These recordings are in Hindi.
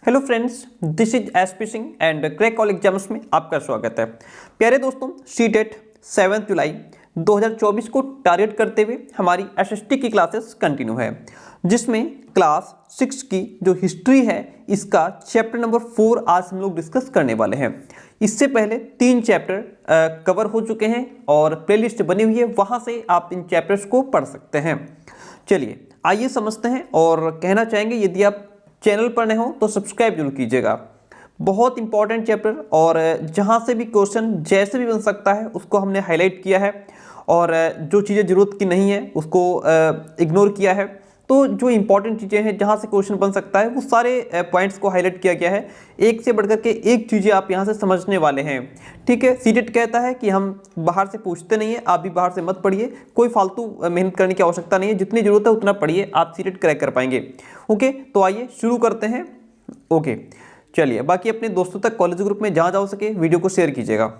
Hello friends, this is SP Singh and crack all exams में आपका स्वागत है। प्यारे दोस्तों, सीटेट 7 जुलाई 2024 को टारगेट करते हुए हमारी एसएसटी की क्लासेस कंटिन्यू है, जिसमें क्लास 6 की जो हिस्ट्री है इसका चैप्टर नंबर 4 आज हम लोग डिस्कस करने वाले हैं। इससे पहले 3 चैप्टर कवर हो चुके हैं और प्लेलिस्ट बनी हुई है, वहाँ से आप इन चैप्टर्स को पढ़ सकते हैं। चलिए आइए समझते हैं और कहना चाहेंगे यदि आप चैनल पर नए हो तो सब्सक्राइब जरूर कीजिएगा। बहुत इंपॉर्टेंट चैप्टर और जहाँ से भी क्वेश्चन जैसे भी बन सकता है उसको हमने हाईलाइट किया है और जो चीज़ें ज़रूरत की नहीं है उसको इग्नोर किया है। तो जो इंपॉर्टेंट चीज़ें हैं जहाँ से क्वेश्चन बन सकता है वो सारे पॉइंट्स को हाईलाइट किया गया है। एक से बढ़कर के एक चीज़ें आप यहाँ से समझने वाले हैं। ठीक है, सीटेट कहता है कि हम बाहर से पूछते नहीं है, आप भी बाहर से मत पढ़िए, कोई फालतू मेहनत करने की आवश्यकता नहीं है, जितनी ज़रूरत है उतना पढ़िए, आप सीटेट क्रैक कर पाएंगे। ओके, तो आइए शुरू करते हैं। ओके चलिए, बाकी अपने दोस्तों तक कॉलेज ग्रुप में जहाँ जा सके वीडियो को शेयर कीजिएगा।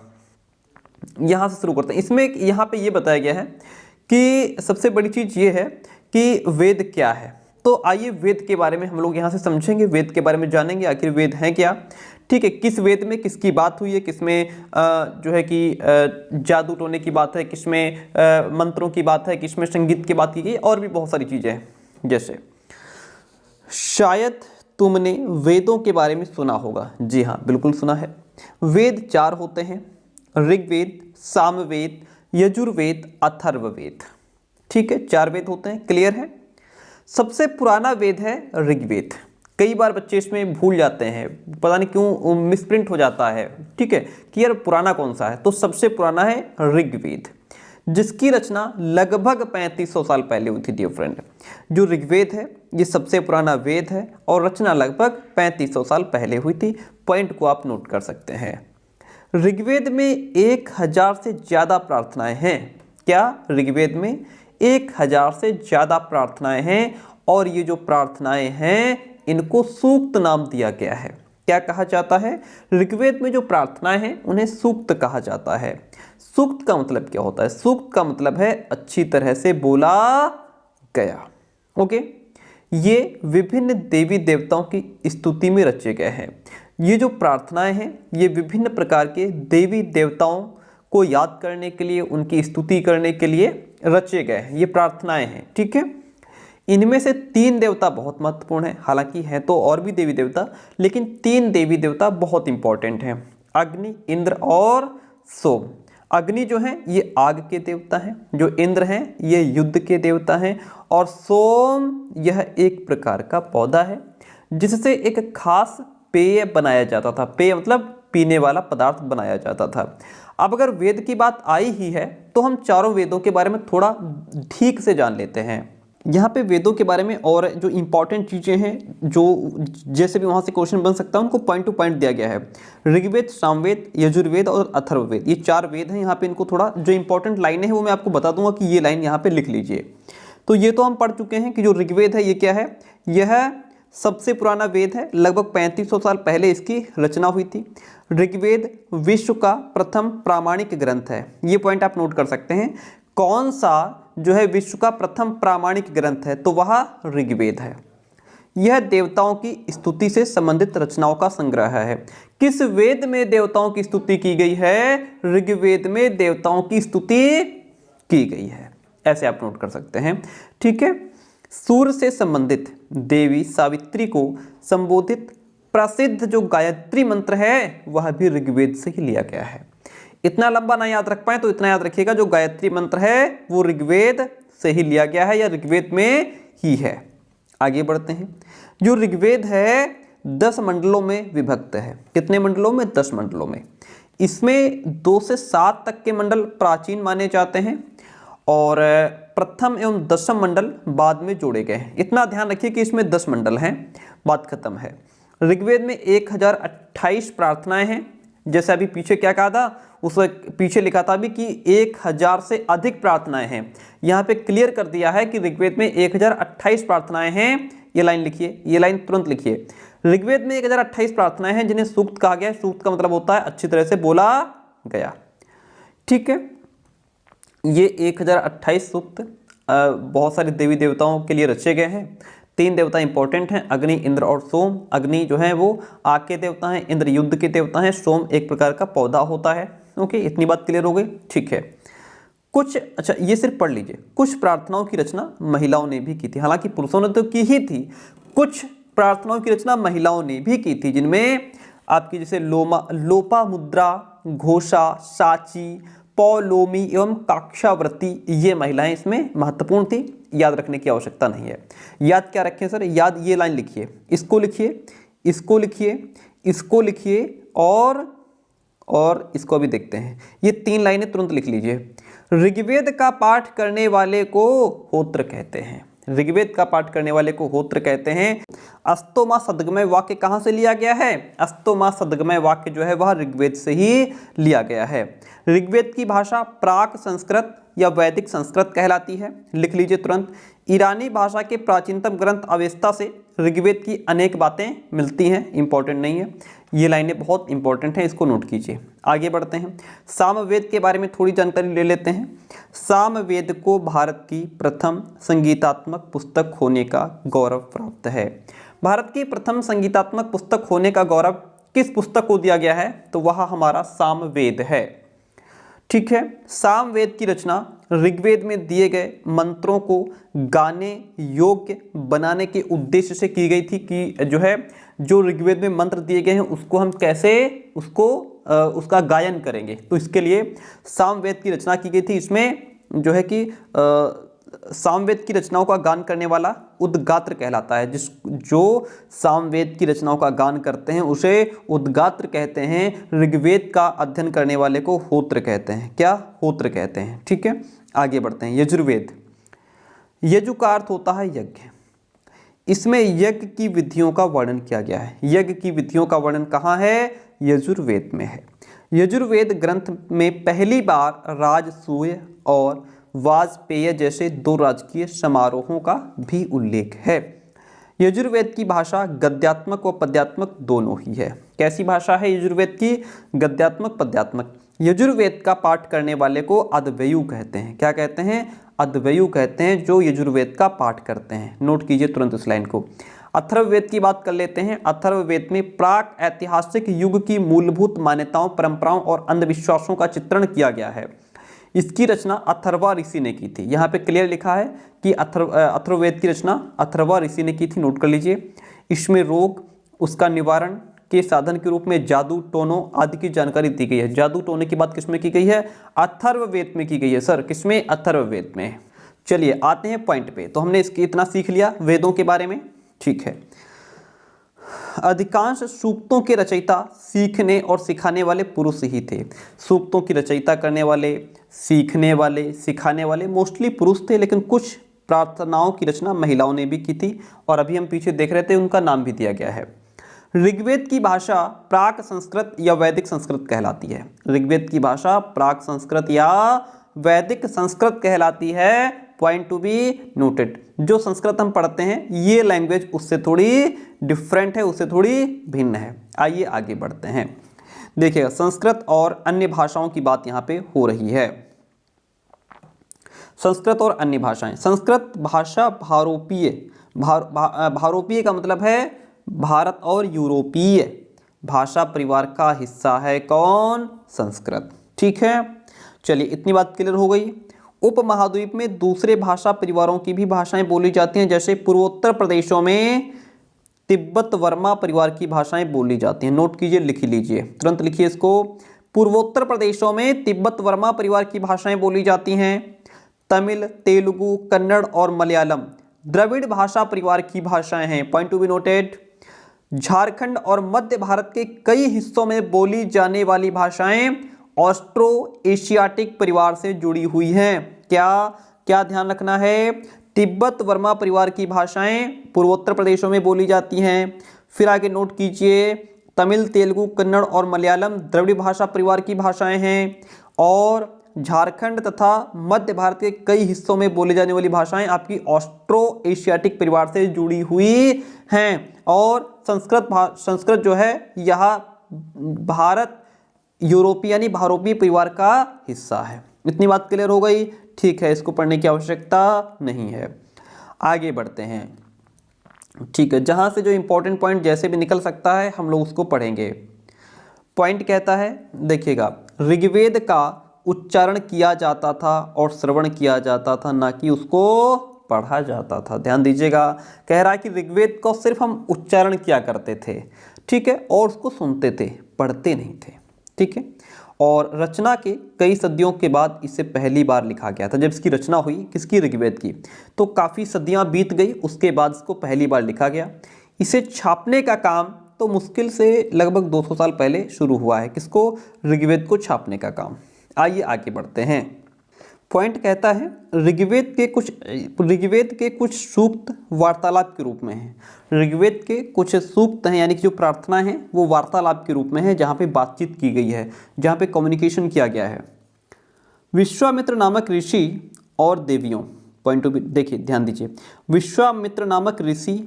यहाँ से शुरू करते हैं। इसमें यहाँ पे ये बताया गया है कि सबसे बड़ी चीज़ ये है कि वेद क्या है। तो आइए वेद के बारे में हम लोग यहाँ से समझेंगे, वेद के बारे में जानेंगे आखिर वेद हैं क्या। ठीक है, किस वेद में किसकी बात हुई है, किसमें जो है कि जादू टोने की बात है, किसमें मंत्रों की बात है, किसमें संगीत की बात की गई, और भी बहुत सारी चीज़ें हैं। जैसे शायद तुमने वेदों के बारे में सुना होगा। जी हाँ, बिल्कुल सुना है। वेद 4 होते हैं, ऋग्वेद, सामवेद, यजुर्वेद, अथर्ववेद। ठीक है, 4 वेद होते हैं, क्लियर है। सबसे पुराना वेद है ऋग्वेद। कई बार बच्चे इसमें भूल जाते हैं, पता नहीं क्यों मिसप्रिंट हो जाता है। ठीक है कि यार पुराना कौन सा है, तो सबसे पुराना है ऋग्वेद, जिसकी रचना लगभग 3500 साल पहले हुई थी। डियर फ्रेंड, जो ऋग्वेद है ये सबसे पुराना वेद है और रचना लगभग 3500 साल पहले हुई थी। पॉइंट को आप नोट कर सकते हैं। ऋग्वेद में 1000 से ज़्यादा प्रार्थनाएं हैं। क्या? ऋग्वेद में 1000 से ज़्यादा प्रार्थनाएं हैं और ये जो प्रार्थनाएं हैं इनको सूक्त नाम दिया गया है। क्या कहा जाता है? ऋग्वेद में जो प्रार्थनाएं हैं उन्हें सूक्त कहा जाता है। सूक्त का मतलब क्या होता है? सूक्त का मतलब है अच्छी तरह से बोला गया। ओके, ये विभिन्न देवी देवताओं की स्तुति में रचे गए हैं। ये जो प्रार्थनाएं हैं ये विभिन्न प्रकार के देवी देवताओं को याद करने के लिए, उनकी स्तुति करने के लिए रचे गए हैं। ये प्रार्थनाएं हैं। ठीक है, इनमें से 3 देवता बहुत महत्वपूर्ण हैं। हालांकि हैं तो और भी देवी देवता, लेकिन 3 देवी देवता बहुत इंपॉर्टेंट हैं, अग्नि, इंद्र और सोम। अग्नि जो है ये आग के देवता हैं, जो इंद्र हैं ये युद्ध के देवता हैं, और सोम यह एक प्रकार का पौधा है जिससे एक खास पेय बनाया जाता था। पेय मतलब पीने वाला पदार्थ बनाया जाता था। अब अगर वेद की बात आई ही है तो हम चारों वेदों के बारे में थोड़ा ठीक से जान लेते हैं। यहाँ पे वेदों के बारे में और जो इंपॉर्टेंट चीज़ें हैं, जो जैसे भी वहाँ से क्वेश्चन बन सकता है, उनको पॉइंट टू पॉइंट दिया गया है। ऋग्वेद, सामवेद, यजुर्वेद और अथर्ववेद, ये 4 वेद हैं। यहाँ पे इनको थोड़ा जो इंपॉर्टेंट लाइनें हैं वो मैं आपको बता दूंगा कि ये लाइन यहाँ पे लिख लीजिए। तो ये तो हम पढ़ चुके हैं कि जो ऋग्वेद है ये क्या है, यह सबसे पुराना वेद है। लगभग 3500 साल पहले इसकी रचना हुई थी। ऋग्वेद विश्व का प्रथम प्रामाणिक ग्रंथ है। ये पॉइंट आप नोट कर सकते हैं। कौन सा जो है विश्व का प्रथम प्रामाणिक ग्रंथ है, तो वह ऋग्वेद है। यह देवताओं की स्तुति से संबंधित रचनाओं का संग्रह है। किस वेद में देवताओं की स्तुति की गई है? ऋग्वेद में देवताओं की स्तुति की गई है। ऐसे आप नोट कर सकते हैं। ठीक है, सूर्य से संबंधित देवी सावित्री को संबोधित प्रसिद्ध जो गायत्री मंत्र है वह भी ऋग्वेद से ही लिया गया है। इतना लंबा ना याद रख पाए तो इतना याद रखिएगा, जो गायत्री मंत्र है वो ऋग्वेद से ही लिया गया है या ऋग्वेद में ही है। आगे बढ़ते हैं। जो ऋग्वेद है 10 मंडलों में विभक्त है। कितने मंडलों में? 10 मंडलों में। इसमें 2 से 7 तक के मंडल प्राचीन माने जाते हैं और प्रथम एवं दशम मंडल बाद में जोड़े गए हैं। इतना ध्यान रखिए कि इसमें 10 मंडल हैं, बात खत्म है। ऋग्वेद में 1028 प्रार्थनाएं हैं। जैसे अभी पीछे क्या कहा था, उस पीछे लिखा था भी कि 1000 से अधिक प्रार्थनाएं हैं। यहाँ पे क्लियर कर दिया है कि ऋग्वेद में 1028 प्रार्थनाएं हैं। ये लाइन लिखिए, ये लाइन तुरंत लिखिए। ऋग्वेद में 1028 प्रार्थनाएं हैं जिन्हें सूक्त कहा गया है। सूक्त का मतलब होता है अच्छी तरह से बोला गया। ठीक है, ये 1028 सूक्त बहुत सारे देवी देवताओं के लिए रचे गए हैं। तीन देवता इंपॉर्टेंट हैं, अग्नि, इंद्र और सोम। अग्नि जो है वो आग के देवता हैं, इंद्र युद्ध के देवता हैं, सोम एक प्रकार का पौधा होता है। ओके, इतनी बात क्लियर हो गई। ठीक है, कुछ, अच्छा ये सिर्फ पढ़ लीजिए, कुछ प्रार्थनाओं की रचना महिलाओं ने भी की थी। हालांकि पुरुषों ने तो की ही थी, कुछ प्रार्थनाओं की रचना महिलाओं ने भी की थी, जिनमें आपकी जैसे लोपामुद्रा, घोषा, साची, पौलोमी एवं काक्षावृत्ति, ये महिलाएं इसमें महत्वपूर्ण थी। याद रखने की आवश्यकता नहीं है। याद क्या रखें सर? याद ये लाइन लिखिए, इसको लिखिए, इसको लिखिए, इसको लिखिए और इसको भी देखते हैं। ये तीन लाइनें तुरंत लिख लीजिए। ऋग्वेद का पाठ करने वाले को होत्र कहते हैं। ऋग्वेद का पाठ करने वाले को होत्र कहते हैं। अस्तोमा सद्गमय वाक्य कहाँ से लिया गया है? अस्तोमा सद्गमय वाक्य जो है वह ऋग्वेद से ही लिया गया है। ऋग्वेद की भाषा प्राक संस्कृत या वैदिक संस्कृत कहलाती है। लिख लीजिए तुरंत। ईरानी भाषा के प्राचीनतम ग्रंथ अवेस्ता से ऋग्वेद की अनेक बातें मिलती हैं। इंपॉर्टेंट नहीं है, ये लाइनें बहुत इंपॉर्टेंट हैं, इसको नोट कीजिए। आगे बढ़ते हैं, सामवेद के बारे में थोड़ी जानकारी ले लेते हैं। सामवेद को भारत की प्रथम संगीतात्मक पुस्तक होने का गौरव प्राप्त है। भारत की प्रथम संगीतात्मक पुस्तक होने का गौरव किस पुस्तक को दिया गया है? तो वह हमारा सामवेद है। ठीक है, सामवेद की रचना ऋग्वेद में दिए गए मंत्रों को गाने योग्य बनाने के उद्देश्य से की गई थी कि जो ऋग्वेद में मंत्र दिए गए हैं उसको हम कैसे उसका गायन करेंगे, तो इसके लिए सामवेद की रचना की गई थी। इसमें जो है कि सामवेद की रचनाओं का गान करने वाला उद्गात्र कहलाता है। जो सामवेद की रचनाओं का गान करते हैं उसे उद्गात्र कहते हैं। ऋग्वेद का अध्ययन करने वाले को होत्र कहते हैं। क्या? होत्र कहते हैं। ठीक है, आगे बढ़ते हैं। यजुर्वेद, यजु का अर्थ होता है यज्ञ। इसमें यज्ञ की विधियों का वर्णन किया गया है। यज्ञ की विधियों का वर्णन कहाँ है? यजुर्वेद में है। यजुर्वेद ग्रंथ में पहली बार राजसूय और वाजपेय जैसे दो राजकीय समारोहों का भी उल्लेख है। यजुर्वेद की भाषा गद्यात्मक व पद्यात्मक दोनों ही है। कैसी भाषा है यजुर्वेद की? गद्यात्मक, पद्यात्मक। यजुर्वेद का पाठ करने वाले को अद्वयु कहते हैं। क्या कहते हैं? अद्वयु कहते हैं जो यजुर्वेद का पाठ करते हैं। नोट कीजिए तुरंत इस लाइन को। अथर्ववेद की बात कर लेते हैं। अथर्ववेद में प्राक ऐतिहासिक युग की मूलभूत मान्यताओं, परंपराओं और अंधविश्वासों का चित्रण किया गया है। इसकी रचना अथर्वा ऋषि ने की थी। यहाँ पे क्लियर लिखा है कि अथर्ववेद की रचना अथर्वा ऋषि ने की थी। नोट कर लीजिए। इसमें रोग, उसका निवारण के साधन के रूप में जादू टोनों आदि की जानकारी दी गई है। जादू टोने की बात किसमें की गई है? अथर्ववेद में की गई है सर। किसमें? अथर्ववेद में। चलिए आते हैं पॉइंट पे। तो हमने इसके इतना सीख लिया वेदों के बारे में। ठीक है, अधिकांश सूक्तों के रचयिता सीखने और सिखाने वाले पुरुष ही थे। सूक्तों की रचयिता करने वाले, सीखने वाले, सिखाने वाले मोस्टली पुरुष थे, लेकिन कुछ प्रार्थनाओं की रचना महिलाओं ने भी की थी और अभी हम पीछे देख रहे थे उनका नाम भी दिया गया है। ऋग्वेद की भाषा प्राक संस्कृत या वैदिक संस्कृत कहलाती है। ऋग्वेद की भाषा प्राक संस्कृत या वैदिक संस्कृत कहलाती है। Point to be noted. जो संस्कृत हम पढ़ते हैं ये लैंग्वेज उससे थोड़ी डिफरेंट है, उससे थोड़ी भिन्न है। आइए आगे बढ़ते हैं। देखिएगा, संस्कृत और अन्य भाषाओं की बात यहाँ पे हो रही है। संस्कृत और अन्य भाषाएं। संस्कृत भाषा भारोपीय का मतलब है भारत और यूरोपीय भाषा परिवार का हिस्सा है। कौन? संस्कृत। ठीक है, चलिए इतनी बात क्लियर हो गई। उपमहाद्वीप में दूसरे भाषा परिवारों की भी भाषाएं बोली जाती हैं। जैसे पूर्वोत्तर प्रदेशों में तिब्बत वर्मा परिवार की भाषाएं बोली जाती हैं। नोट कीजिए, लिख लीजिए, तुरंत लिखिए इसको। पूर्वोत्तर प्रदेशों में तिब्बत वर्मा परिवार की भाषाएं बोली जाती हैं। तमिल, तेलुगु, कन्नड़ और मलयालम द्रविड़ भाषा परिवार की भाषाएं हैं। Point to be noted. Jharkhand और मध्य भारत के कई हिस्सों में बोली जाने वाली भाषाएं ऑस्ट्रो एशियाटिक परिवार से जुड़ी हुई हैं। क्या ध्यान रखना है? तिब्बत वर्मा परिवार की भाषाएं पूर्वोत्तर प्रदेशों में बोली जाती हैं। फिर आगे नोट कीजिए, तमिल, तेलुगु, कन्नड़ और मलयालम द्रविड़ भाषा परिवार की भाषाएं हैं और झारखंड तथा मध्य भारत के कई हिस्सों में बोली जाने वाली भाषाएं आपकी ऑस्ट्रो एशियाटिक परिवार से जुड़ी हुई हैं। और संस्कृत जो है यह भारत यूरोपीय यानी भारोपीय परिवार का हिस्सा है। इतनी बात क्लियर हो गई। ठीक है, इसको पढ़ने की आवश्यकता नहीं है। आगे बढ़ते हैं। ठीक है, जहाँ से जो इंपॉर्टेंट पॉइंट जैसे भी निकल सकता है हम लोग उसको पढ़ेंगे। पॉइंट कहता है, देखिएगा, ऋग्वेद का उच्चारण किया जाता था और श्रवण किया जाता था, ना कि उसको पढ़ा जाता था। ध्यान दीजिएगा, कह रहा है कि ऋग्वेद को सिर्फ हम उच्चारण किया करते थे, ठीक है, और उसको सुनते थे, पढ़ते नहीं थे, ठीक है। और रचना के कई सदियों के बाद इसे पहली बार लिखा गया था। जब इसकी रचना हुई किसकी, ऋग्वेद की, तो काफ़ी सदियां बीत गई, उसके बाद इसको पहली बार लिखा गया। इसे छापने का काम तो मुश्किल से लगभग 200 साल पहले शुरू हुआ है। किसको, ऋग्वेद को छापने का काम। आइए आगे बढ़ते हैं। पॉइंट कहता है, ऋग्वेद के कुछ सूक्त वार्तालाप के रूप में हैं। ऋग्वेद के कुछ सूक्त हैं, यानी कि जो प्रार्थना है वो वार्तालाप के रूप में है, जहाँ पे बातचीत की गई है, जहाँ पे कम्युनिकेशन किया गया है। विश्वामित्र नामक ऋषि और देवियों, पॉइंट ऑफ व्यू देखिए, ध्यान दीजिए, विश्वामित्र नामक ऋषि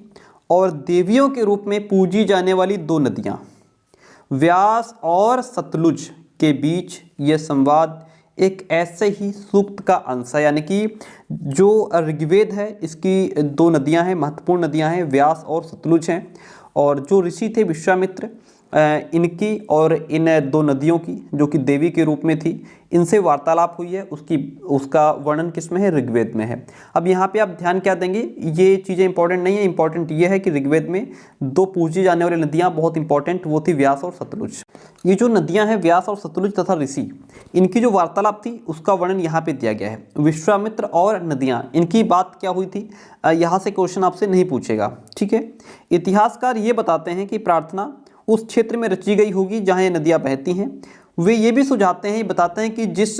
और देवियों के रूप में पूजी जाने वाली दो नदियाँ व्यास और सतलुज के बीच यह संवाद एक ऐसे ही सूक्त का अंश है। यानी कि जो ऋग्वेद है इसकी दो नदियां हैं, महत्वपूर्ण नदियां हैं, व्यास और सतलुज हैं। और जो ऋषि थे विश्वामित्र, इनकी और इन दो नदियों की, जो कि देवी के रूप में थी, इनसे वार्तालाप हुई है, उसका वर्णन किस में है, ऋग्वेद में है। अब यहाँ पे आप ध्यान क्या देंगे, ये चीज़ें इंपॉर्टेंट नहीं है, इंपॉर्टेंट ये है कि ऋग्वेद में दो पूजी जाने वाली नदियाँ बहुत इंपॉर्टेंट, वो थी व्यास और सतलुज। ये जो नदियाँ हैं व्यास और सतलुज तथा ऋषि, इनकी जो वार्तालाप थी उसका वर्णन यहाँ पे दिया गया है। विश्वामित्र और नदियाँ, इनकी बात क्या हुई थी, यहाँ से क्वेश्चन आपसे नहीं पूछेगा, ठीक है। इतिहासकार ये बताते हैं कि प्रार्थना उस क्षेत्र में रची गई होगी जहाँ ये नदियाँ बहती हैं। वे ये भी सुझाते हैं, बताते हैं कि जिस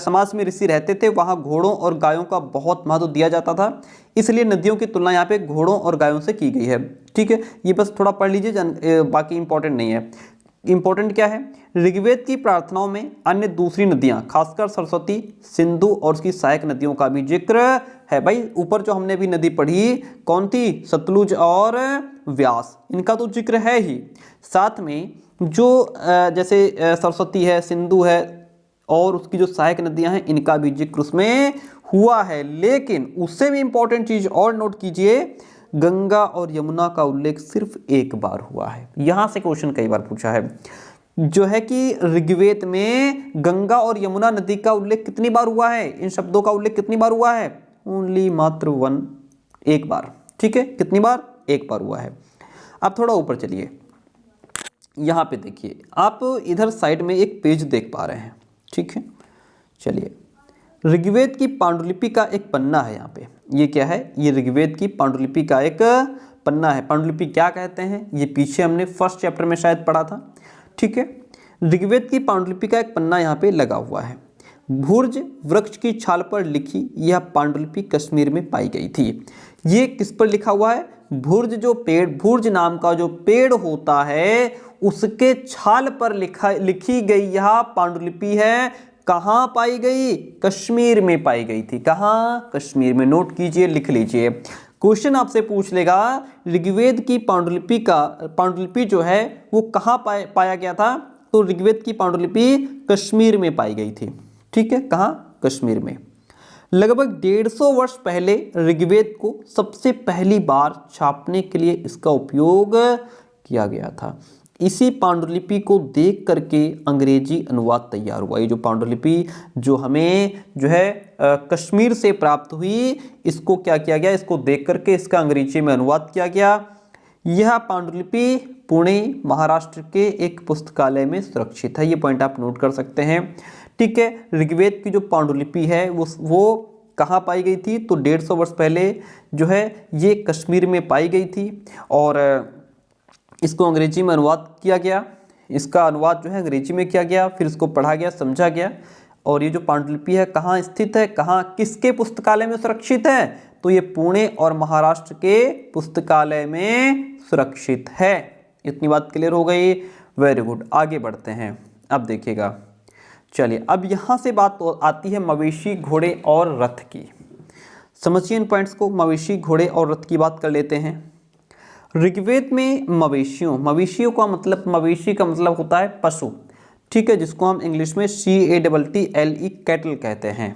समाज में ऋषि रहते थे वहाँ घोड़ों और गायों का बहुत महत्व दिया जाता था, इसलिए नदियों की तुलना यहाँ पे घोड़ों और गायों से की गई है, ठीक है। ये बस थोड़ा पढ़ लीजिए, बाकी इंपॉर्टेंट नहीं है। इंपॉर्टेंट क्या है, ऋग्वेद की प्रार्थनाओं में अन्य दूसरी नदियाँ, खासकर सरस्वती, सिंधु और उसकी सहायक नदियों का भी जिक्र है। भाई ऊपर जो हमने भी नदी पढ़ी कौन थी, सतलुज और व्यास, इनका तो जिक्र है ही। साथ में जो जैसे सरस्वती है, सिंधु है और उसकी जो सहायक नदियां हैं, इनका भी जिक्र उसमें हुआ है। लेकिन उससे भी इंपॉर्टेंट चीज और नोट कीजिए, गंगा और यमुना का उल्लेख सिर्फ एक बार हुआ है। यहां से क्वेश्चन कई बार पूछा है, जो है कि ऋग्वेद में गंगा और यमुना नदी का उल्लेख कितनी बार हुआ है, इन शब्दों का उल्लेख कितनी बार हुआ है, ओनली मात्र वन, एक बार, ठीक है। कितनी बार, एक बार हुआ है। अब थोड़ा ऊपर चलिए, यहाँ पे देखिए, आप इधर साइड में एक पेज देख पा रहे हैं, ठीक है। चलिए, ऋग्वेद की पांडुलिपि का एक पन्ना है यहाँ पे, ये क्या है, ये ऋग्वेद की पांडुलिपि का एक पन्ना है। पांडुलिपि क्या कहते हैं, ये पीछे हमने फर्स्ट चैप्टर में शायद पढ़ा था, ठीक है। ऋग्वेद की पांडुलिपि का एक पन्ना यहाँ पे लगा हुआ है। भुर्ज वृक्ष की छाल पर लिखी यह पांडुलिपि कश्मीर में पाई गई थी। ये किस पर लिखा हुआ है, भुर्ज जो पेड़, भुर्ज नाम का जो पेड़ होता है उसके छाल पर लिखी गई यह पांडुलिपि है। कहाँ पाई गई, कश्मीर में पाई गई थी। कहाँ, कश्मीर में। नोट कीजिए, लिख लीजिए, क्वेश्चन आपसे पूछ लेगा ऋग्वेद की पांडुलिपि जो है वो कहाँ पाया गया था, तो ऋग्वेद की पांडुलिपि कश्मीर में पाई गई थी, ठीक है। कहाँ, कश्मीर में। लगभग 150 वर्ष पहले ऋग्वेद को सबसे पहली बार छापने के लिए इसका उपयोग किया गया था। इसी पांडुलिपि को देख करके अंग्रेजी अनुवाद तैयार हुआ। ये जो पांडुलिपि जो हमें जो है कश्मीर से प्राप्त हुई, इसको क्या किया गया, इसको देख करके इसका अंग्रेजी में अनुवाद किया गया। यह पांडुलिपि पुणे महाराष्ट्र के एक पुस्तकालय में सुरक्षित है। ये पॉइंट आप नोट कर सकते हैं, ठीक है। ऋग्वेद की जो पांडुलिपि है वो कहाँ पाई गई थी, तो 150 वर्ष पहले जो है ये कश्मीर में पाई गई थी और इसको अंग्रेजी में अनुवाद किया गया। इसका अनुवाद जो है अंग्रेजी में किया गया, फिर इसको पढ़ा गया, समझा गया। और ये जो पांडुलिपि है कहाँ स्थित है, कहाँ, किसके पुस्तकालय में सुरक्षित है, तो ये पुणे और महाराष्ट्र के पुस्तकालय में सुरक्षित है। इतनी बात क्लियर हो गई, वेरी गुड। आगे बढ़ते हैं, अब देखिएगा, चलिए अब यहाँ से बात आती है मवेशी, घोड़े और रथ की। समझिए इन पॉइंट्स को, मवेशी, घोड़े और रथ की बात कर लेते हैं। ऋग्वेद में मवेशियों का मतलब, मवेशी का मतलब होता है पशु, ठीक है, जिसको हम इंग्लिश में CATTLE कैटल कहते हैं।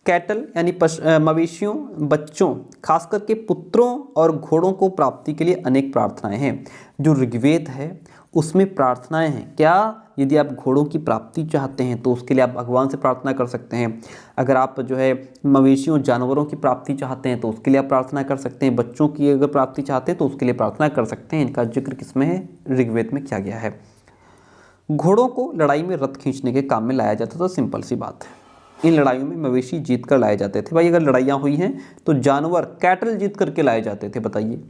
कैटल यानी मवेशियों, बच्चों, खास करके पुत्रों और घोड़ों को प्राप्ति के लिए अनेक प्रार्थनाएं हैं। जो ऋग्वेद है उसमें प्रार्थनाएं हैं। क्या? यदि आप घोड़ों की प्राप्ति चाहते हैं तो उसके लिए आप भगवान से प्रार्थना कर सकते हैं। अगर आप जो है मवेशियों, जानवरों की प्राप्ति चाहते हैं तो उसके लिए आप प्रार्थना कर सकते हैं। बच्चों की अगर प्राप्ति चाहते हैं तो उसके लिए प्रार्थना कर सकते हैं। इनका जिक्र किसमें है? ऋग्वेद में किया गया है। घोड़ों को लड़ाई में रथ खींचने के काम में लाया जाता था। सिंपल सी बात है, इन लड़ाइयों में मवेशी जीत कर लाए जाते थे। भाई अगर लड़ाइयाँ हुई हैं तो जानवर, कैटल जीत करके लाए जाते थे। बताइए,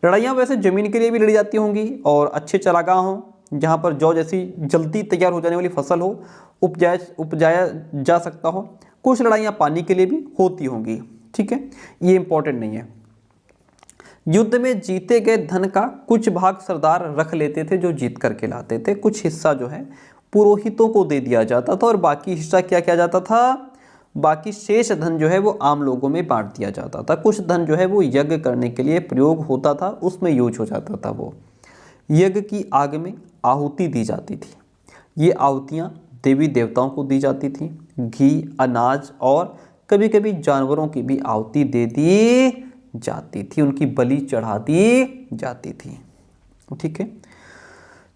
लड़ाइयाँ वैसे ज़मीन के लिए भी लड़ी जाती होंगी और अच्छे चारागाह हों जहाँ पर जौ जैसी जल्दी तैयार हो जाने वाली फसल हो, उपजाया जा सकता हो। कुछ लड़ाइयाँ पानी के लिए भी होती होंगी। ठीक है, ये इंपॉर्टेंट नहीं है। युद्ध में जीते गए धन का कुछ भाग सरदार रख लेते थे जो जीत करके लाते थे। कुछ हिस्सा जो है पुरोहितों को दे दिया जाता था और बाकी हिस्सा क्या किया जाता था? बाकी शेष धन जो है वो आम लोगों में बांट दिया जाता था। कुछ धन जो है वो यज्ञ करने के लिए प्रयोग होता था, उसमें यूज हो जाता था। वो यज्ञ की आग में आहुति दी जाती थी। ये आहुतियाँ देवी देवताओं को दी जाती थी। घी, अनाज और कभी कभी जानवरों की भी आहुति दे दी जाती थी, उनकी बलि चढ़ा दी जाती थी। ठीक है,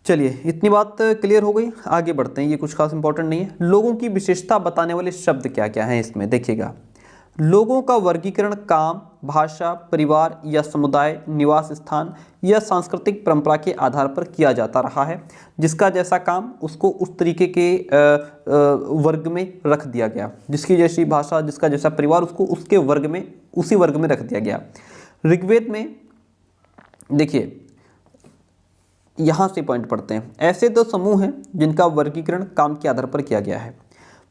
चलिए इतनी बात क्लियर हो गई, आगे बढ़ते हैं। ये कुछ खास इंपॉर्टेंट नहीं है। लोगों की विशेषता बताने वाले शब्द क्या क्या हैं इसमें देखिएगा। लोगों का वर्गीकरण काम, भाषा, परिवार या समुदाय, निवास स्थान या सांस्कृतिक परंपरा के आधार पर किया जाता रहा है। जिसका जैसा काम उसको उस तरीके के वर्ग में रख दिया गया। जिसकी जैसी भाषा, जिसका जैसा परिवार, उसको उसके वर्ग में, उसी वर्ग में रख दिया गया। ऋग्वेद में देखिए, यहाँ से पॉइंट पढ़ते हैं। ऐसे दो समूह हैं जिनका वर्गीकरण काम के आधार पर किया गया है।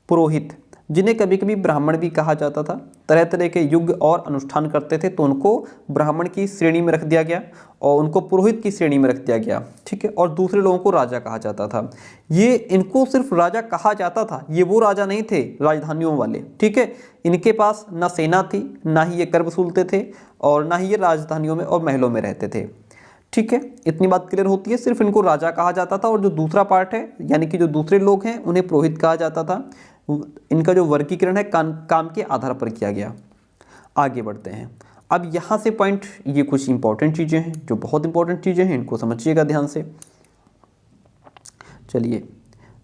पुरोहित, जिन्हें कभी कभी ब्राह्मण भी कहा जाता था, तरह तरह के युग और अनुष्ठान करते थे तो उनको ब्राह्मण की श्रेणी में रख दिया गया और उनको पुरोहित की श्रेणी में रख दिया गया। ठीक है, और दूसरे लोगों को राजा कहा जाता था। ये इनको सिर्फ राजा कहा जाता था, ये वो राजा नहीं थे राजधानियों वाले। ठीक है, इनके पास ना सेना थी, ना ही ये कर वसूलते थे और ना ही ये राजधानियों में और महलों में रहते थे। ठीक है, इतनी बात क्लियर होती है। सिर्फ इनको राजा कहा जाता था और जो दूसरा पार्ट है यानी कि जो दूसरे लोग हैं उन्हें पुरोहित कहा जाता था। इनका जो वर्गीकरण है काम के आधार पर किया गया। आगे बढ़ते हैं। अब यहाँ से पॉइंट, ये कुछ इंपॉर्टेंट चीज़ें हैं, जो बहुत इंपॉर्टेंट चीज़ें हैं, इनको समझिएगा ध्यान से। चलिए,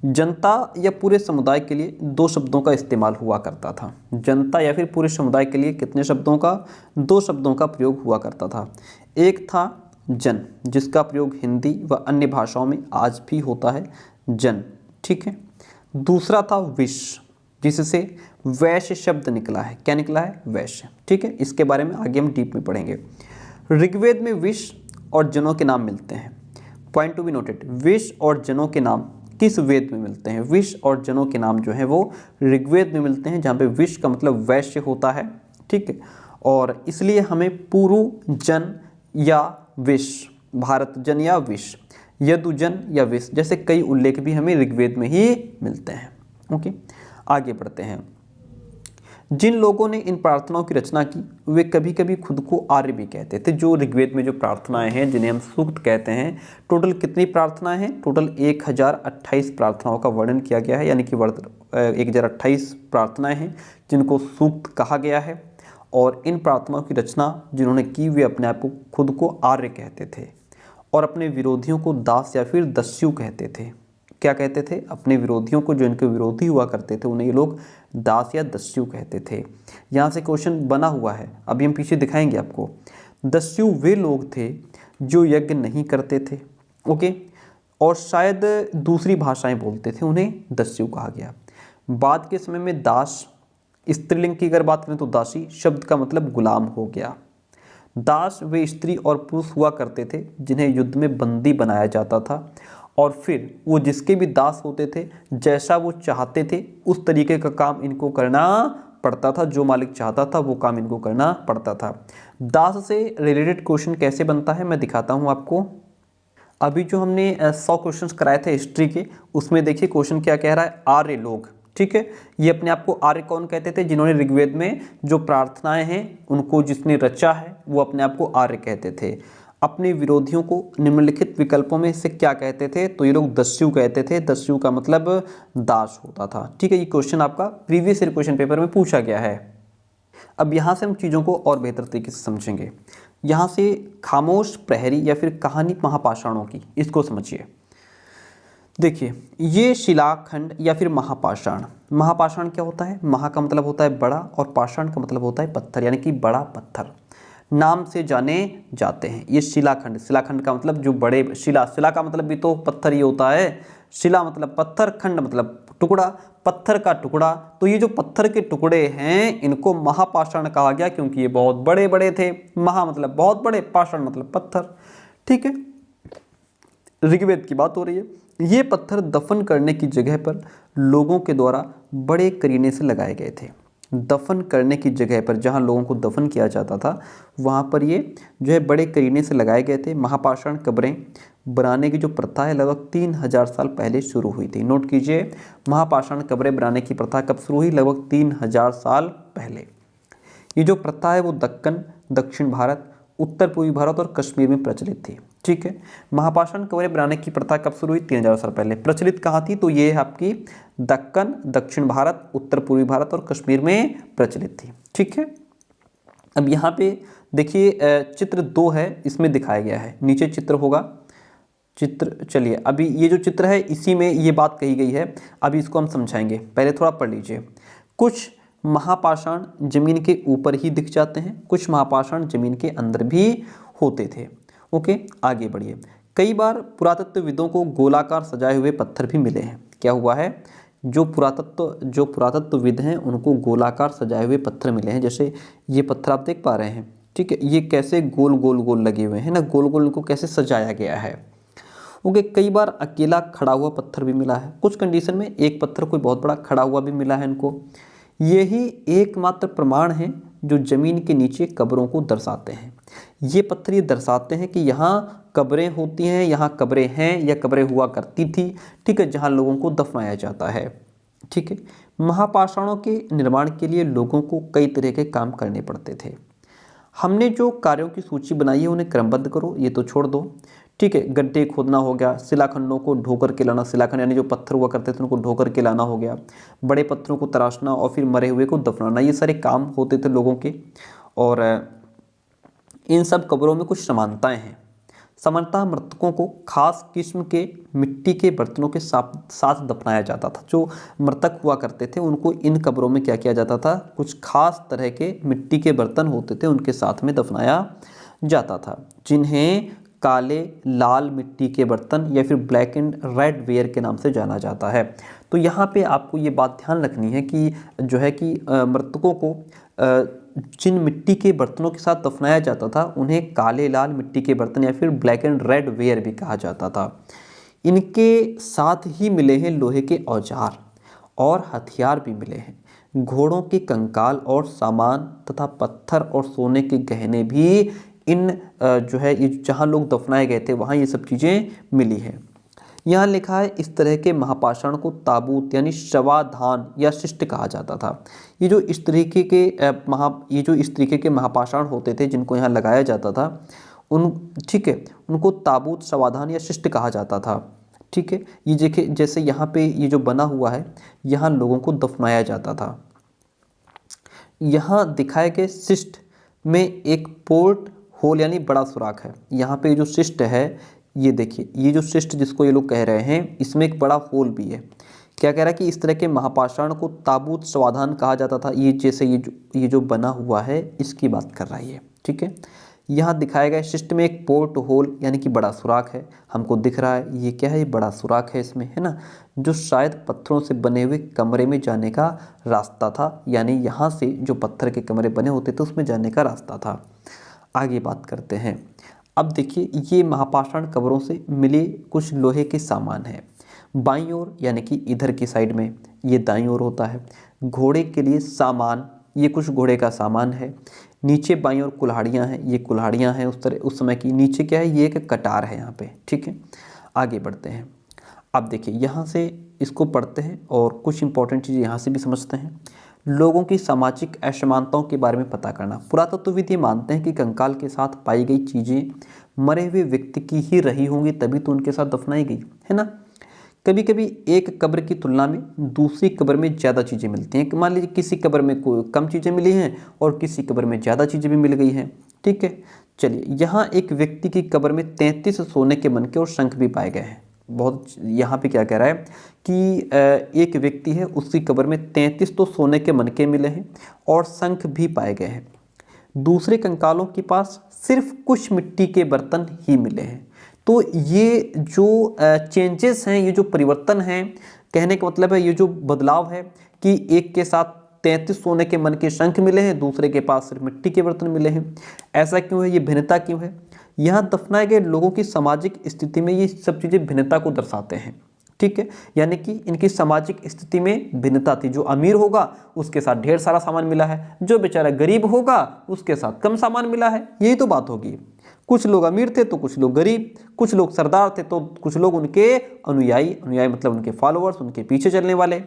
जनता या पूरे समुदाय के लिए दो शब्दों का इस्तेमाल हुआ करता था। जनता या फिर पूरे समुदाय के लिए कितने शब्दों का? दो शब्दों का प्रयोग हुआ करता था। एक था जन, जिसका प्रयोग हिंदी व अन्य भाषाओं में आज भी होता है, जन। ठीक है, दूसरा था विश्व, जिससे वैश्य शब्द निकला है। क्या निकला है? वैश्य। ठीक है, इसके बारे में आगे हम डीप में पढ़ेंगे। ऋग्वेद में विश्व और जनों के नाम मिलते हैं। पॉइंट टू बी नोटेड, विश्व और जनों के नाम किस वेद में मिलते हैं? विश्व और जनों के नाम जो है वो ऋग्वेद में मिलते हैं, जहाँ पे विश्व का मतलब वैश्य होता है। ठीक है, और इसलिए हमें पुरु जन या विश्व, भारत जन या विश्व, यदुजन या विश्व जैसे कई उल्लेख भी हमें ऋग्वेद में ही मिलते हैं। ओके, आगे बढ़ते हैं। जिन लोगों ने इन प्रार्थनाओं की रचना की वे कभी कभी खुद को आर्य भी कहते थे। जो ऋग्वेद में जो प्रार्थनाएं हैं जिन्हें हम सूक्त कहते हैं, टोटल कितनी प्रार्थनाएं हैं? टोटल 1028 प्रार्थनाओं का वर्णन किया गया है, यानी कि 1028 प्रार्थनाएं हैं जिनको सूक्त कहा गया है। और इन प्रार्थनाओं की रचना जिन्होंने की वे अपने आप को खुद को आर्य कहते थे और अपने विरोधियों को दास या फिर दस्यु कहते थे। क्या कहते थे? अपने विरोधियों को, जो इनके विरोधी हुआ करते थे, उन्हें ये लोग दास या दस्यु कहते थे। यहाँ से क्वेश्चन बना हुआ है, अभी हम पीछे दिखाएंगे आपको। दस्यु वे लोग थे जो यज्ञ नहीं करते थे, ओके, और शायद दूसरी भाषाएं बोलते थे, उन्हें दस्यु कहा गया। बाद के समय में दास, स्त्रीलिंग की अगर बात करें तो दासी शब्द का मतलब गुलाम हो गया। दास वे स्त्री और पुरुष हुआ करते थे जिन्हें युद्ध में बंदी बनाया जाता था और फिर वो जिसके भी दास होते थे, जैसा वो चाहते थे उस तरीके का काम इनको करना पड़ता था। जो मालिक चाहता था वो काम इनको करना पड़ता था। दास से रिलेटेड क्वेश्चन कैसे बनता है मैं दिखाता हूँ आपको। अभी जो हमने 100 क्वेश्चंस कराए थे हिस्ट्री के, उसमें देखिए क्वेश्चन क्या कह रहा है? आर्य लोग। ठीक है, ये अपने आप को आर्य कौन कहते थे? जिन्होंने ऋग्वेद में जो प्रार्थनाएं हैं उनको जिसने रचा है वो अपने आप को आर्य कहते थे। अपने विरोधियों को निम्नलिखित विकल्पों में से क्या कहते थे? तो ये लोग दस्यु कहते थे। दस्यु का मतलब दास होता था। ठीक है, ये क्वेश्चन आपका प्रीवियस ईयर क्वेश्चन पेपर में पूछा गया है। अब यहाँ से हम चीज़ों को और बेहतर तरीके से समझेंगे। यहाँ से खामोश प्रहरी या फिर कहानी महापाषाणों की, इसको समझिए। देखिए, ये शिलाखंड या फिर महापाषाण। महापाषाण क्या होता है? महा का मतलब होता है बड़ा और पाषाण का मतलब होता है पत्थर, यानी कि बड़ा पत्थर नाम से जाने जाते हैं। ये शिलाखंड, शिलाखंड का मतलब जो बड़े, शिला, शिला का मतलब भी तो पत्थर ही होता है। शिला मतलब पत्थर, खंड मतलब टुकड़ा, पत्थर का टुकड़ा। तो ये जो पत्थर के टुकड़े हैं इनको महापाषाण कहा गया, क्योंकि ये बहुत बड़े बड़े थे। महा मतलब बहुत बड़े, पाषाण मतलब पत्थर। ठीक है, ऋग्वेद की बात हो रही है। ये पत्थर दफन करने की जगह पर लोगों के द्वारा बड़े करीने से लगाए गए थे। दफन करने की जगह पर जहाँ लोगों को दफन किया जाता था वहाँ पर ये जो है बड़े करीने से लगाए गए थे। महापाषाण कब्रें बनाने की जो प्रथा है लगभग 3000 साल पहले शुरू हुई थी। नोट कीजिए, महापाषाण कब्रें बनाने की प्रथा कब शुरू हुई? लगभग 3000 साल पहले। ये जो प्रथा है वो दक्कन, दक्षिण भारत, उत्तर पूर्वी भारत और कश्मीर में प्रचलित थी। ठीक है, महापाषाण कब्रें बनाने की प्रथा कब शुरू हुई? 3000 साल पहले। प्रचलित कहाँ थी? तो ये है आपकी दक्कन, दक्षिण भारत, उत्तर पूर्वी भारत और कश्मीर में प्रचलित थी। ठीक है, अब यहाँ पे देखिए चित्र 2 है, इसमें दिखाया गया है। नीचे चित्र होगा, चित्र, चलिए अभी ये जो चित्र है इसी में ये बात कही गई है। अभी इसको हम समझाएंगे, पहले थोड़ा पढ़ लीजिए। कुछ महापाषाण जमीन के ऊपर ही दिख जाते हैं, कुछ महापाषाण जमीन के अंदर भी होते थे। ओके, आगे बढ़िए। कई बार पुरातत्वविदों को गोलाकार सजाए हुए पत्थर भी मिले हैं। क्या हुआ है? जो पुरातत्वविद हैं उनको गोलाकार सजाए हुए पत्थर मिले हैं। जैसे ये पत्थर आप देख पा रहे हैं। ठीक है, ये कैसे गोल गोल गोल लगे हुए हैं ना, गोल गोल इनको कैसे सजाया गया है। ओके, कई बार अकेला खड़ा हुआ पत्थर भी मिला है। कुछ कंडीशन में एक पत्थर कोई बहुत बड़ा खड़ा हुआ भी मिला है इनको। यही एकमात्र प्रमाण है जो जमीन के नीचे कब्रों को दर्शाते हैं। ये पत्थर ये दर्शाते हैं कि यहाँ कब्रें होती हैं, यहाँ कब्रें हैं या कब्रें हुआ करती थी। ठीक है, जहाँ लोगों को दफनाया जाता है। ठीक है, महापाषाणों के निर्माण के लिए लोगों को कई तरह के काम करने पड़ते थे। हमने जो कार्यों की सूची बनाई है उन्हें क्रमबद्ध करो, ये तो छोड़ दो। ठीक है, गड्ढे खोदना हो गया, शिलाखंडों को ढोकर के लाना, शिलाखंड यानी जो पत्थर हुआ करते थे उनको ढोकर के लाना हो गया, बड़े पत्थरों को तराशना और फिर मरे हुए को दफनाना, ये सारे काम होते थे लोगों के। और इन सब कब्रों में कुछ समानताएं हैं। सामान्यतः मृतकों को खास किस्म के मिट्टी के बर्तनों के साथ दफनाया जाता था। जो मृतक हुआ करते थे उनको इन कब्रों में क्या किया जाता था? कुछ खास तरह के मिट्टी के बर्तन होते थे उनके साथ में दफनाया जाता था, जिन्हें काले लाल मिट्टी के बर्तन या फिर ब्लैक एंड रेड वेयर के नाम से जाना जाता है। तो यहाँ पे आपको ये बात ध्यान रखनी है कि जो है कि मृतकों को जिन मिट्टी के बर्तनों के साथ दफनाया जाता था उन्हें काले लाल मिट्टी के बर्तन या फिर ब्लैक एंड रेड वेयर भी कहा जाता था। इनके साथ ही मिले हैं लोहे के औजार और हथियार भी मिले हैं। घोड़ों के कंकाल और सामान तथा पत्थर और सोने के गहने भी इन जो है ये जहाँ लोग दफनाए गए थे वहाँ ये सब चीज़ें मिली हैं। यहाँ लिखा है इस तरह के महापाषाण को ताबूत यानी शवाधान या शिष्ट कहा जाता था। ये जो इस तरीके के महापाषाण होते थे जिनको यहाँ लगाया जाता था ठीक है, उनको ताबूत, शवाधान या शिष्ट कहा जाता था। ठीक है, ये देखिए जैसे यहाँ पे ये जो बना हुआ है यहाँ लोगों को दफनाया जाता था। यहाँ दिखाए गए शिष्ट में एक पोर्ट होल यानी बड़ा सुराख है। यहाँ पे जो शिष्ट है ये देखिए, ये जो शिष्ट जिसको ये लोग कह रहे हैं इसमें एक बड़ा होल भी है। क्या कह रहा है कि इस तरह के महापाषाण को ताबूत समाधान कहा जाता था। ये जैसे ये जो बना हुआ है इसकी बात कर रहा है ये। ठीक है, यहाँ दिखाया गया शिष्ट में एक पोर्ट होल यानी कि बड़ा सुराख है, हमको दिख रहा है। ये क्या है? ये बड़ा सुराख है इसमें, है ना, जो शायद पत्थरों से बने हुए कमरे में जाने का रास्ता था। यानी यहाँ से जो पत्थर के कमरे बने होते थे उसमें जाने का रास्ता था। आगे बात करते हैं। अब देखिए ये महापाषाण कब्रों से मिले कुछ लोहे के सामान हैं। बाईं ओर यानी कि इधर की साइड में ये दाईं ओर होता है। घोड़े के लिए सामान, ये कुछ घोड़े का सामान है। नीचे बाईं ओर कुल्हाड़ियाँ हैं, ये कुल्हाड़ियाँ हैं उस समय की। नीचे क्या है? ये एक कटार है यहाँ पे। ठीक है, आगे बढ़ते हैं। अब देखिए यहाँ से इसको पढ़ते हैं और कुछ इंपॉर्टेंट चीज़ें यहाँ से भी समझते हैं। लोगों की सामाजिक असमानताओं के बारे में पता करना। पुरातत्वविद ये मानते हैं कि कंकाल के साथ पाई गई चीज़ें मरे हुए व्यक्ति की ही रही होंगी, तभी तो उनके साथ दफनाई गई, है ना। कभी कभी एक कब्र की तुलना में दूसरी कब्र में ज़्यादा चीज़ें मिलती हैं। मान लीजिए किसी कब्र में कम चीज़ें मिली हैं और किसी कब्र में ज़्यादा चीज़ें भी मिल गई हैं, ठीक है। चलिए, यहाँ एक व्यक्ति की कब्र में 33 सोने के मनके और शंख भी पाए गए हैं। बहुत, यहाँ पे क्या कह रहा है कि एक व्यक्ति है, उसकी कब्र में 33 तो सोने के मनके मिले हैं और शंख भी पाए गए हैं। दूसरे कंकालों के पास सिर्फ कुछ मिट्टी के बर्तन ही मिले हैं। तो ये जो चेंजेस हैं, ये जो परिवर्तन हैं, कहने का मतलब है ये जो बदलाव है कि एक के साथ 33 सोने के मन के शंख मिले हैं, दूसरे के पास सिर्फ मिट्टी के बर्तन मिले हैं। ऐसा क्यों है, ये भिन्नता क्यों है? यहाँ दफनाए गए लोगों की सामाजिक स्थिति में ये सब चीज़ें भिन्नता को दर्शाते हैं, ठीक है। यानी कि इनकी सामाजिक स्थिति में भिन्नता थी। जो अमीर होगा उसके साथ ढेर सारा सामान मिला है, जो बेचारा गरीब होगा उसके साथ कम सामान मिला है। यही तो बात होगी। कुछ लोग अमीर थे तो कुछ लोग गरीब, कुछ लोग सरदार थे तो कुछ लोग उनके अनुयायी मतलब उनके फॉलोअर्स, उनके पीछे चलने वाले।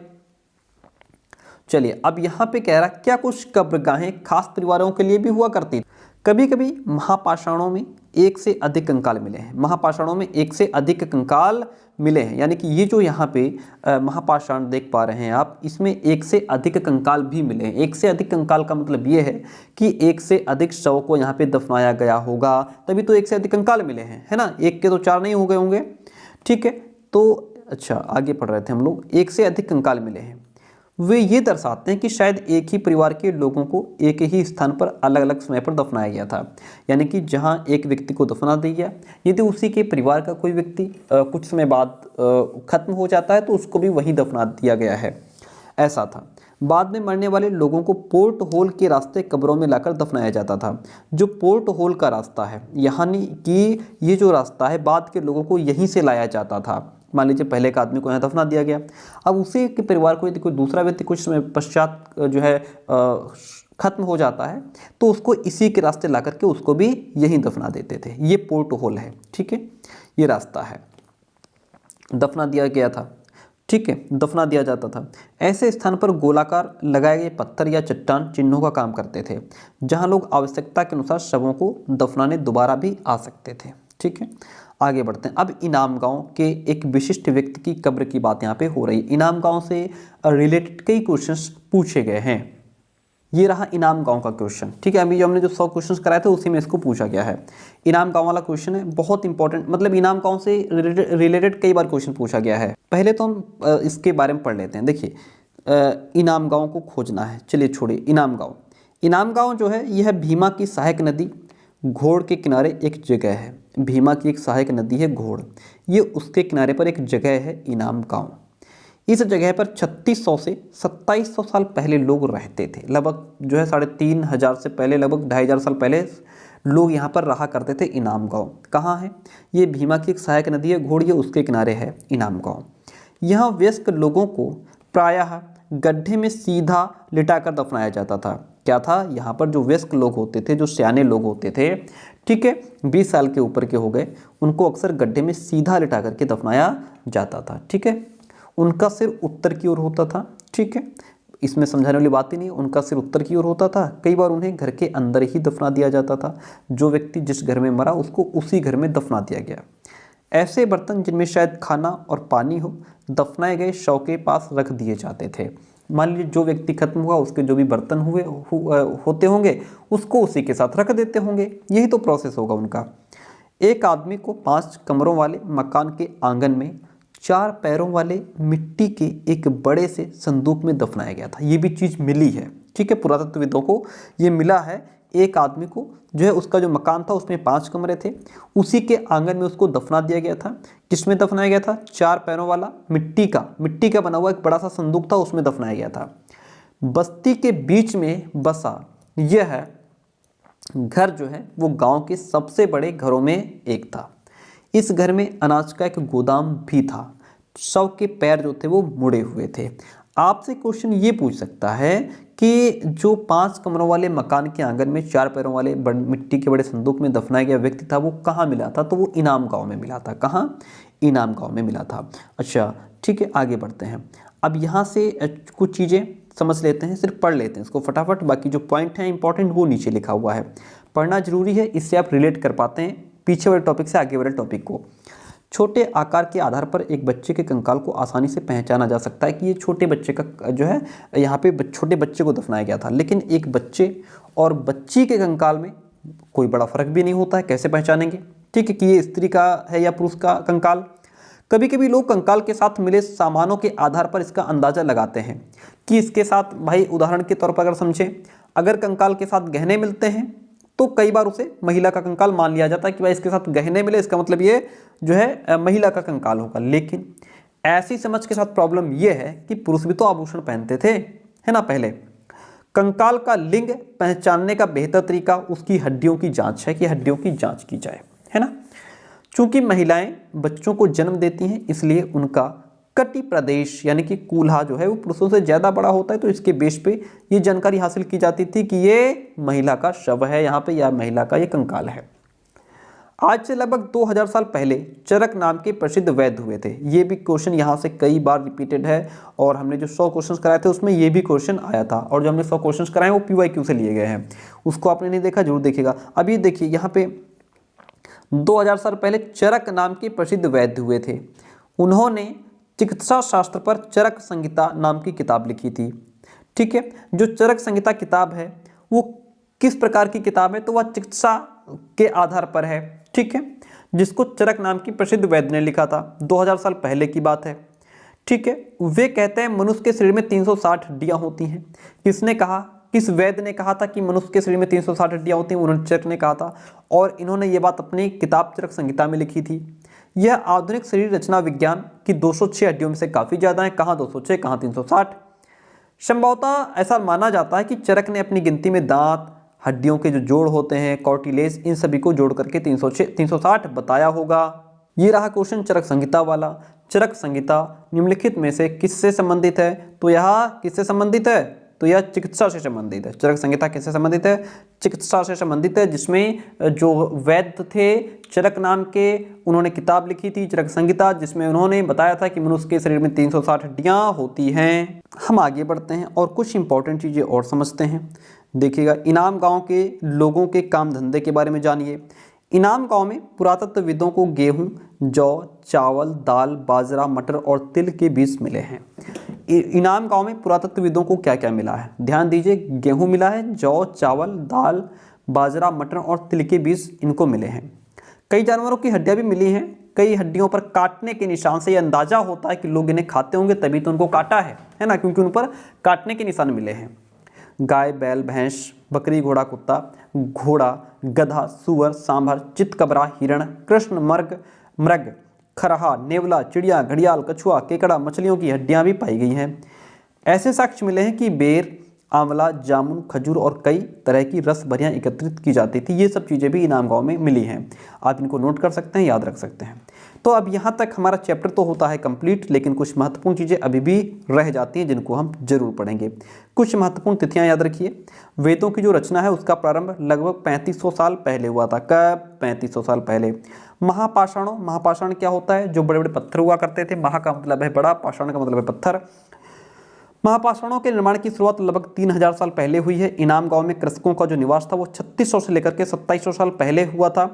चलिए, अब यहाँ पे कह रहा क्या कुछ कब्रगाहें खास परिवारों के लिए भी हुआ करती। कभी कभी महापाषाणों में एक से अधिक कंकाल मिले हैं। महापाषाणों में एक से अधिक कंकाल मिले हैं, यानी कि ये जो यहाँ पे महापाषाण देख पा रहे हैं आप, इसमें एक से अधिक कंकाल भी मिले हैं। एक से अधिक कंकाल का मतलब ये है कि एक से अधिक शव को यहाँ पे दफनाया गया होगा, तभी तो एक से अधिक कंकाल मिले हैं, है ना। एक के तो 4 नहीं हो गए होंगे, ठीक है। तो अच्छा, आगे पढ़ रहे थे हम लोग। एक से अधिक कंकाल मिले हैं, वे ये दर्शाते हैं कि शायद एक ही परिवार के लोगों को एक ही स्थान पर अलग अलग समय पर दफनाया गया था। यानी कि जहां एक व्यक्ति को दफना दिया गया, यदि उसी के परिवार का कोई व्यक्ति कुछ समय बाद खत्म हो जाता है तो उसको भी वहीं दफना दिया गया है, ऐसा था। बाद में मरने वाले लोगों को पोर्ट होल के रास्ते कब्रों में लाकर दफनाया जाता था। जो पोर्ट होल का रास्ता है, यानी कि ये जो रास्ता है, बाद के लोगों को यहीं से लाया जाता था। मान लीजिए पहले एक आदमी को यहाँ दफना दिया गया, अब उसी के परिवार को यदि कोई दूसरा व्यक्ति कुछ समय पश्चात जो है खत्म हो जाता है तो उसको इसी के रास्ते ला करके उसको भी यहीं दफना देते थे। ये पोर्ट होल है, ठीक है, ये रास्ता है, दफना दिया गया था, ठीक है, दफना दिया जाता था। ऐसे स्थान पर गोलाकार लगाए गए पत्थर या चट्टान चिन्हों का काम करते थे, जहां लोग आवश्यकता के अनुसार शवों को दफनाने दोबारा भी आ सकते थे, ठीक है। आगे बढ़ते हैं। अब इनाम गांव के एक विशिष्ट व्यक्ति की कब्र की बात यहाँ पे हो रही है। इनाम गांव से रिलेटेड कई क्वेश्चंस पूछे गए हैं। ये रहा इनाम गांव का क्वेश्चन, ठीक है। अभी जो हमने जो 100 क्वेश्चंस कराए थे उसी में इसको पूछा गया है। इनाम गांव वाला क्वेश्चन है, बहुत इंपॉर्टेंट, मतलब इनाम गांव से रिलेटेड कई बार क्वेश्चन पूछा गया है। पहले तो हम इसके बारे में पढ़ लेते हैं। देखिए, इनाम गांव को खोजना है। चलिए छोड़िए, इनाम गांव। इनाम गांव जो है यह भीमा की सहायक नदी घोड़ के किनारे एक जगह है। भीमा की एक सहायक नदी है घोड़, ये उसके किनारे पर एक जगह है इनाम गांव। इस जगह पर 3600 से 2700 साल पहले लोग रहते थे। लगभग जो है 3500 से पहले, लगभग 2500 साल पहले लोग यहाँ पर रहा करते थे। इनाम गांव कहाँ है? ये भीमा की एक सहायक नदी है घोड़, ये उसके किनारे है इनाम गांव। यहाँ वयस्क लोगों को प्रायः गड्ढे में सीधा लिटाकर दफनाया जाता था। क्या था? यहाँ पर जो वयस्क लोग होते थे, जो सियाने लोग होते थे, ठीक है, 20 साल के ऊपर के हो गए, उनको अक्सर गड्ढे में सीधा लिटा करके दफनाया जाता था, ठीक है। उनका सिर उत्तर की ओर होता था, ठीक है, इसमें समझाने वाली बात ही नहीं, उनका सिर उत्तर की ओर होता था। कई बार उन्हें घर के अंदर ही दफना दिया जाता था। जो व्यक्ति जिस घर में मरा उसको उसी घर में दफना दिया गया। ऐसे बर्तन जिनमें शायद खाना और पानी हो, दफनाए गए शव के पास रख दिए जाते थे। मान लीजिए जो व्यक्ति खत्म हुआ, उसके जो भी बर्तन होते होंगे उसको उसी के साथ रख देते होंगे। यही तो प्रोसेस होगा उनका। एक आदमी को 5 कमरों वाले मकान के आंगन में 4 पैरों वाले मिट्टी के एक बड़े से संदूक में दफनाया गया था। ये भी चीज़ मिली है, ठीक है, पुरातत्वविदों को ये मिला है। एक आदमी को जो है, उसका जो मकान था उसमें 5 कमरे थे, उसी के आंगन में उसको दफना दिया गया था। किसमें दफनाया गया था? 4 पैरों वाला मिट्टी का बना हुआ एक बड़ा सा संदूक था, उसमें दफनाया गया था। बस्ती के बीच में बसा यह घर जो है वो गांव के सबसे बड़े घरों में एक था। इस घर में अनाज का एक गोदाम भी था। शव के पैर जो थे वो मुड़े हुए थे। आपसे क्वेश्चन ये पूछ सकता है कि जो 5 कमरों वाले मकान के आंगन में 4 पैरों वाले मिट्टी के बड़े संदूक में दफनाया गया व्यक्ति था, वो कहाँ मिला था? तो वो इनाम गांव में मिला था। कहाँ? इनाम गांव में मिला था। अच्छा, ठीक है, आगे बढ़ते हैं। अब यहाँ से कुछ चीज़ें समझ लेते हैं, सिर्फ पढ़ लेते हैं इसको फटाफट। बाकी जो पॉइंट हैं इंपॉर्टेंट वो नीचे लिखा हुआ है, पढ़ना जरूरी है, इससे आप रिलेट कर पाते हैं पीछे वाले टॉपिक से आगे वाले टॉपिक को। छोटे आकार के आधार पर एक बच्चे के कंकाल को आसानी से पहचाना जा सकता है कि ये छोटे बच्चे का जो है यहाँ पे छोटे बच्चे को दफनाया गया था, लेकिन एक बच्चे और बच्ची के कंकाल में कोई बड़ा फर्क भी नहीं होता है। कैसे पहचानेंगे? ठीक है, कि ये स्त्री का है या पुरुष का कंकाल। कभी कभी लोग कंकाल के साथ मिले सामानों के आधार पर इसका अंदाजा लगाते हैं कि इसके साथ, भाई उदाहरण के तौर पर अगर समझें, अगर कंकाल के साथ गहने मिलते हैं तो कई बार उसे महिला का कंकाल मान लिया जाता है कि भाई इसके साथ गहने मिले, इसका मतलब ये जो है महिला का कंकाल होगा। लेकिन ऐसी समझ के साथ प्रॉब्लम ये है कि पुरुष भी तो आभूषण पहनते थे, है ना। पहले कंकाल का लिंग पहचानने का बेहतर तरीका उसकी हड्डियों की जांच है कि हड्डियों की जांच की जाए, है ना। चूंकि महिलाएं बच्चों को जन्म देती हैं, इसलिए उनका कटी प्रदेश यानी कि कूल्हा जो है वो पुरुषों से ज़्यादा बड़ा होता है। तो इसके बेस पे ये जानकारी हासिल की जाती थी कि ये महिला का शव है यहाँ पे, या महिला का ये कंकाल है। आज से लगभग 2000 साल पहले चरक नाम के प्रसिद्ध वैद्य हुए थे। ये भी क्वेश्चन यहाँ से कई बार रिपीटेड है, और हमने जो 100 क्वेश्चन कराए थे उसमें ये भी क्वेश्चन आया था, और जो हमने 100 क्वेश्चन कराए वो PYQ से लिए गए हैं। उसको आपने नहीं देखा, जरूर देखिएगा। अब ये देखिए यहाँ पे 2000 साल पहले चरक नाम के प्रसिद्ध वैद्य हुए थे। उन्होंने चिकित्सा शास्त्र पर चरक संहिता नाम की किताब लिखी थी। ठीक है, जो चरक संहिता किताब है वो किस प्रकार की किताब है? तो वह चिकित्सा के आधार पर है। ठीक है, जिसको चरक नाम की प्रसिद्ध वैद्य ने लिखा था। 2000 साल पहले की बात है। ठीक है, वे कहते हैं मनुष्य के शरीर में 360 हड्डियां होती हैं। किसने कहा? किस वैद्य ने कहा था कि मनुष्य के शरीर में 360 हड्डियां होती हैं? उन्होंने चरक ने कहा था, और इन्होंने ये बात अपनी किताब चरक संहिता में लिखी थी। यह आधुनिक शरीर रचना विज्ञान की 206 हड्डियों में से काफ़ी ज़्यादा है। कहाँ 206, कहाँ 360। संभवतः ऐसा माना जाता है कि चरक ने अपनी गिनती में दांत, हड्डियों के जो जोड़ होते हैं, कॉर्टिलेज, इन सभी को जोड़ करके 360 बताया होगा। ये रहा क्वेश्चन चरक संहिता वाला। चरक संहिता निम्नलिखित में से किससे संबंधित है? तो यह किससे संबंधित है? तो यह चिकित्सा से संबंधित है। चरक संहिता किससे संबंधित है? चिकित्सा से संबंधित है, जिसमें जो वैद्य थे चरक नाम के, उन्होंने किताब लिखी थी चरक संहिता, जिसमें उन्होंने बताया था कि मनुष्य के शरीर में 360 हड्डियां होती हैं। हम आगे बढ़ते हैं और कुछ इंपॉर्टेंट चीज़ें और समझते हैं। देखिएगा, इनाम गांव के लोगों के काम धंधे के बारे में जानिए। इनाम गांव में पुरातत्वविदों को गेहूं, जौ, चावल, दाल, बाजरा, मटर और तिल के बीज मिले हैं। इनाम गांव में पुरातत्वविदों को क्या क्या मिला है? ध्यान दीजिए, गेहूं मिला है, जौ, चावल, दाल, बाजरा, मटर और तिल के बीज इनको मिले हैं। कई जानवरों की हड्डियां भी मिली हैं। कई हड्डियों पर काटने के निशान से यह अंदाजा होता है कि लोग इन्हें खाते होंगे, तभी तो उनको काटा है ना, क्योंकि उन पर काटने के निशान मिले हैं। गाय, बैल, भैंस, बकरी, घोड़ा, कुत्ता, घोड़ा, गधा, सुअर, सांभर, चितकबरा, हिरण, कृष्ण मृग, खरहा, नेवला, चिड़िया, घड़ियाल, कछुआ, केकड़ा, मछलियों की हड्डियां भी पाई गई हैं। ऐसे साक्ष्य मिले हैं कि बेर, आंवला, जामुन, खजूर और कई तरह की रस भरियाँ एकत्रित की जाती थी। ये सब चीज़ें भी इनाम गांव में मिली हैं। आप इनको नोट कर सकते हैं, याद रख सकते हैं। तो अब यहाँ तक हमारा चैप्टर तो होता है कंप्लीट, लेकिन कुछ महत्वपूर्ण चीज़ें अभी भी रह जाती हैं जिनको हम जरूर पढ़ेंगे। कुछ महत्वपूर्ण तिथियाँ याद रखिए। वेदों की जो रचना है उसका प्रारंभ लगभग 3500 साल पहले हुआ था। कब? 3500 साल पहले। महापाषाण क्या होता है? जो बड़े बड़े पत्थर हुआ करते थे। महा का मतलब है बड़ा, पाषाण का मतलब है पत्थर। महापाषाणों के निर्माण की शुरुआत लगभग 3000 साल पहले हुई है। इनाम गांव में कृषकों का जो निवास था वो 3600 से लेकर के 2700 साल पहले हुआ था।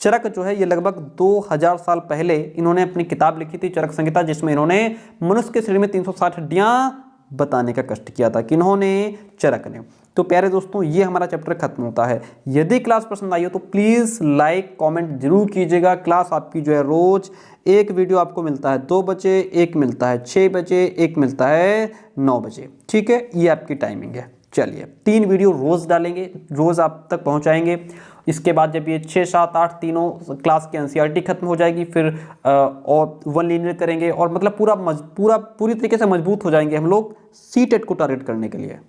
चरक जो है ये लगभग 2000 साल पहले इन्होंने अपनी किताब लिखी थी चरक संहिता, जिसमें इन्होंने मनुष्य के शरीर में 360 हड्डियां बताने का कष्ट किया था। किन्होंने? चरक ने। तो प्यारे दोस्तों, ये हमारा चैप्टर खत्म होता है। यदि क्लास पसंद आई हो तो प्लीज़ लाइक कमेंट जरूर कीजिएगा। क्लास आपकी जो है रोज़ एक वीडियो आपको मिलता है 2 बजे, एक मिलता है 6 बजे, एक मिलता है 9 बजे। ठीक है, ये आपकी टाइमिंग है। चलिए, 3 वीडियो रोज़ डालेंगे, रोज़ आप तक पहुंचाएंगे। इसके बाद जब ये 6, 7, 8 तीनों क्लास की NCERT खत्म हो जाएगी, फिर और 1 लीनियर करेंगे, और मतलब पूरी तरीके से मजबूत हो जाएंगे हम लोग CTET को टारगेट करने के लिए।